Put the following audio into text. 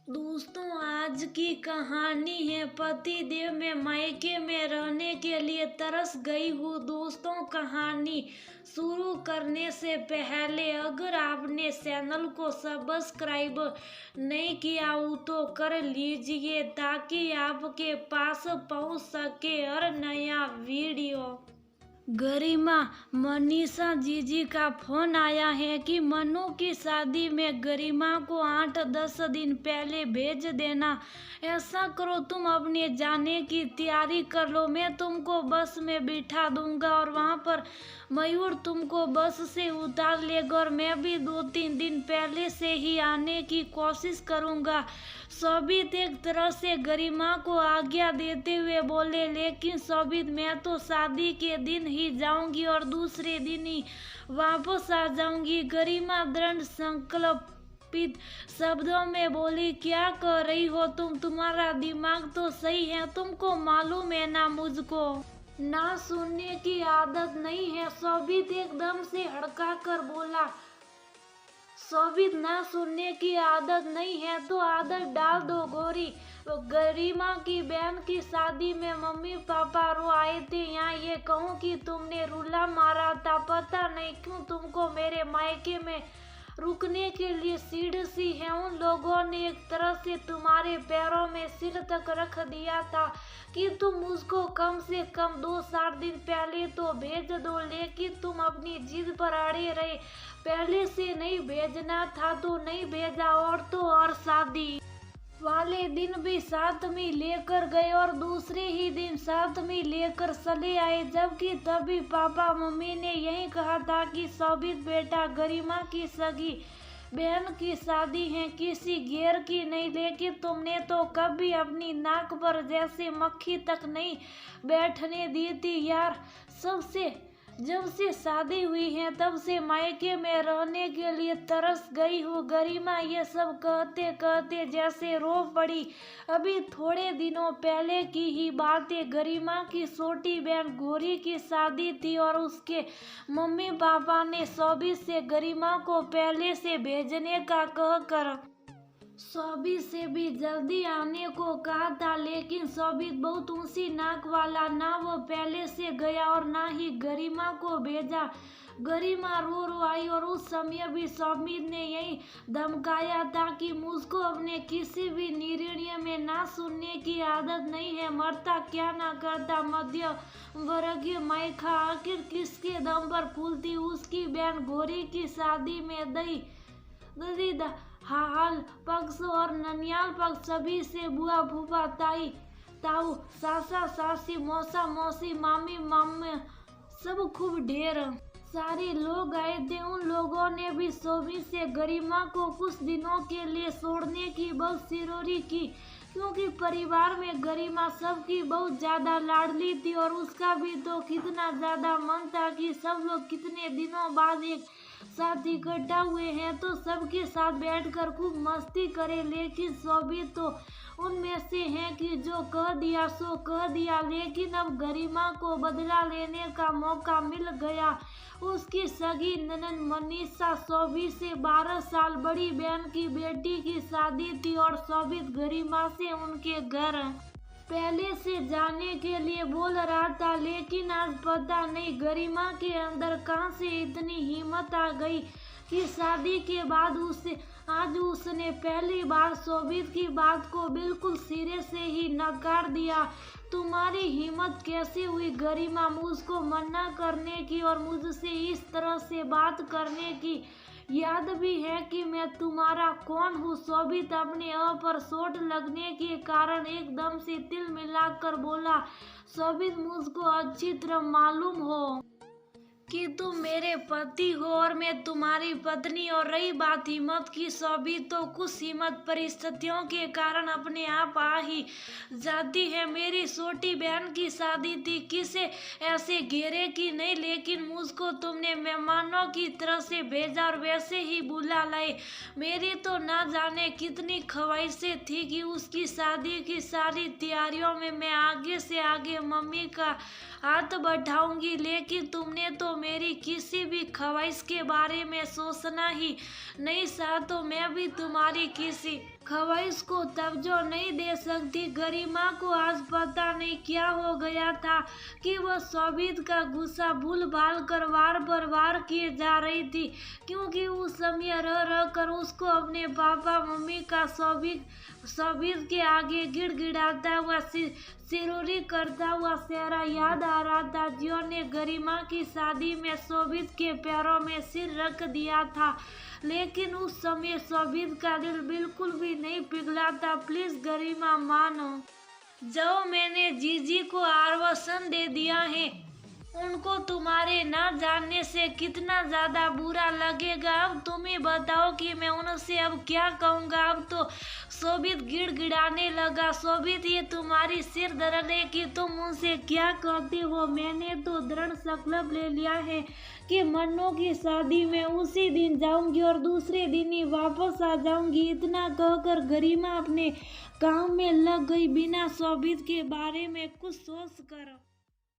दोस्तों, आज की कहानी है पति देव में मायके में रहने के लिए तरस गई हूँ। दोस्तों, कहानी शुरू करने से पहले अगर आपने चैनल को सब्सक्राइब नहीं किया हो तो कर लीजिए ताकि आपके पास पहुँच सके हर नया वीडियो। गरिमा, मनीषा जीजी का फोन आया है कि मनु की शादी में गरिमा को 8-10 दिन पहले भेज देना। ऐसा करो, तुम अपने जाने की तैयारी कर लो, मैं तुमको बस में बिठा दूंगा और वहां पर मयूर तुमको बस से उतार लेगा और मैं भी 2-3 दिन पहले से ही आने की कोशिश करूंगा। शोभित एक तरह से गरिमा को आज्ञा देते हुए बोले, लेकिन शोभित, मैं तो शादी के दिन ही जाऊंगी और दूसरे दिन ही वापस आ जाऊंगी। गरिमा दृढ़ संकल्पित शब्दों में बोली, क्या कर रही हो तुम? तुम्हारा दिमाग तो सही है, तुमको मालूम है ना मुझको ना सुनने की आदत नहीं है। शोभित एकदम से हड़का कर बोला, शोभित, ना सुनने की आदत नहीं है तो आदत डाल दो गौरी। गरिमा की बहन की शादी में मम्मी पापा रो आए थे। यहाँ ये कहूँ कि तुमने रुला मारा था, पता नहीं क्यों तुमको मेरे मायके में रुकने के लिए सीढ़ सी है। उन लोगों ने एक तरह से तुम्हारे पैरों में सिर तक रख दिया था कि तुम मुझको कम से कम 2-4 दिन पहले तो भेज दो, लेकिन तुम अपनी जिद पर अड़े रहे। पहले से नहीं भेजना था तो नहीं भेजा, और तो और शादी वाले दिन भी साथ में लेकर गए और दूसरे ही दिन साथ में लेकर चले आए, जबकि तभी पापा मम्मी ने यही कहा था कि शोभित बेटा, गरिमा की सगी बहन की शादी है, किसी गैर की नहीं। लेकिन तुमने तो कभी अपनी नाक पर जैसे मक्खी तक नहीं बैठने दी थी यार। सबसे जब से शादी हुई है तब से मायके में रहने के लिए तरस गई हूँ। गरिमा ये सब कहते कहते जैसे रो पड़ी। अभी थोड़े दिनों पहले की ही बात है। गरिमा की छोटी बहन गौरी की शादी थी और उसके मम्मी पापा ने शोभित से गरिमा को पहले से भेजने का कहकर शोभित से भी जल्दी आने को कहा था, लेकिन शोभित बहुत ऊंची नाक वाला, ना वो पहले से गया और ना ही गरिमा को भेजा। गरिमा रो रो आई और उस समय भी शोभित ने यही धमकाया था कि मुझको अपने किसी भी निर्णय में ना सुनने की आदत नहीं है। मरता क्या ना करता मध्य वर्गीय मायका आखिर किसके दम पर फूलती। उसकी बहन गौरी की शादी में दही हाल पक्ष और ननियाल पक्ष सभी से बुआ फूफा ताई ताऊ सासा सासी मौसा मौसी मामी मामे सब खूब ढेर सारे लोग आए थे। उन लोगों ने भी शोभित से गरिमा को कुछ दिनों के लिए छोड़ने की बहुत सिरोरी की, क्योंकि परिवार में गरिमा सबकी बहुत ज्यादा लाडली थी और उसका भी तो कितना ज्यादा मन था कि सब लोग कितने दिनों बाद एक साथ इकट्ठा हुए हैं तो सबके साथ बैठकर खूब मस्ती करें। लेकिन शोभित तो उनमें से हैं कि जो कह दिया सो कह दिया, लेकिन अब गरिमा को बदला लेने का मौका मिल गया। उसकी सगी ननद मनीषा शोभित से 12 साल बड़ी बहन की बेटी की शादी थी और शोभित गरिमा से उनके घर पहले से जाने के लिए बोल रहा था, लेकिन आज पता नहीं गरिमा के अंदर कहां से इतनी हिम्मत आ गई कि शादी के बाद आज उसने पहली बार शोभित की बात को बिल्कुल सिरे से ही नकार दिया। तुम्हारी हिम्मत कैसे हुई गरिमा मुझको मना करने की और मुझसे इस तरह से बात करने की? याद भी है कि मैं तुम्हारा कौन हूँ? शोभित अपने अ पर चोट लगने के कारण एकदम से तिल मिलाकर बोला, शोभित, मुझको अच्छी तरह मालूम हो कि तुम मेरे पति हो और मैं तुम्हारी पत्नी। और रही बात हिम्मत की, शोभित, तो कुछ हिम्मत परिस्थितियों के कारण अपने आप आ ही जाती है। मेरी छोटी बहन की शादी थी, किसे ऐसे घेरे की नहीं, लेकिन मुझको तुमने मेहमानों की तरह से भेजा और वैसे ही बुला लाए। मेरी तो ना जाने कितनी ख्वाहिशें थी कि उसकी शादी की सारी तैयारियों में मैं आगे से आगे मम्मी का हाथ बढ़ाऊंगी, लेकिन तुमने तो मेरी किसी भी ख्वाहिश के बारे में सोचना ही नहीं चाहा, तो मैं भी तुम्हारी किसी ख्वाहिश को तवज्जो नहीं दे सकती। गरिमा को आज पता नहीं क्या हो गया था कि वह शोभित का गुस्सा भूल भाल कर वार पर वार किए जा रही थी, क्योंकि उस समय रह रह कर उसको अपने पापा मम्मी का शोभित के आगे गिड़गिड़ाता हुआ सिरोरी करता हुआ चेहरा याद आ रहा था, जिन्होंने गरिमा की शादी में शोभित के पैरों में सिर रख दिया था। लेकिन उस समय शोभित का दिल बिल्कुल भी नहीं पिघला था। प्लीज गरिमा मानो, जो मैंने जीजी को आश्वासन दे दिया है, उनको तुम्हारे ना जानने से कितना ज्यादा बुरा लगेगा। अब तुम ही बताओ कि मैं उनसे अब क्या कहूँगा। अब तो शोभित गिड़गिड़ाने लगा। शोभित, ये तुम्हारी सिर दर्द है कि तुम उनसे क्या कहते हो। मैंने तो दृढ़ संकल्प ले लिया है कि मन्नू की शादी में उसी दिन जाऊंगी और दूसरे दिन ही वापस आ जाऊंगी। इतना कहकर गरिमा अपने काम में लग गई, बिना शोभित के बारे में कुछ सोच कर।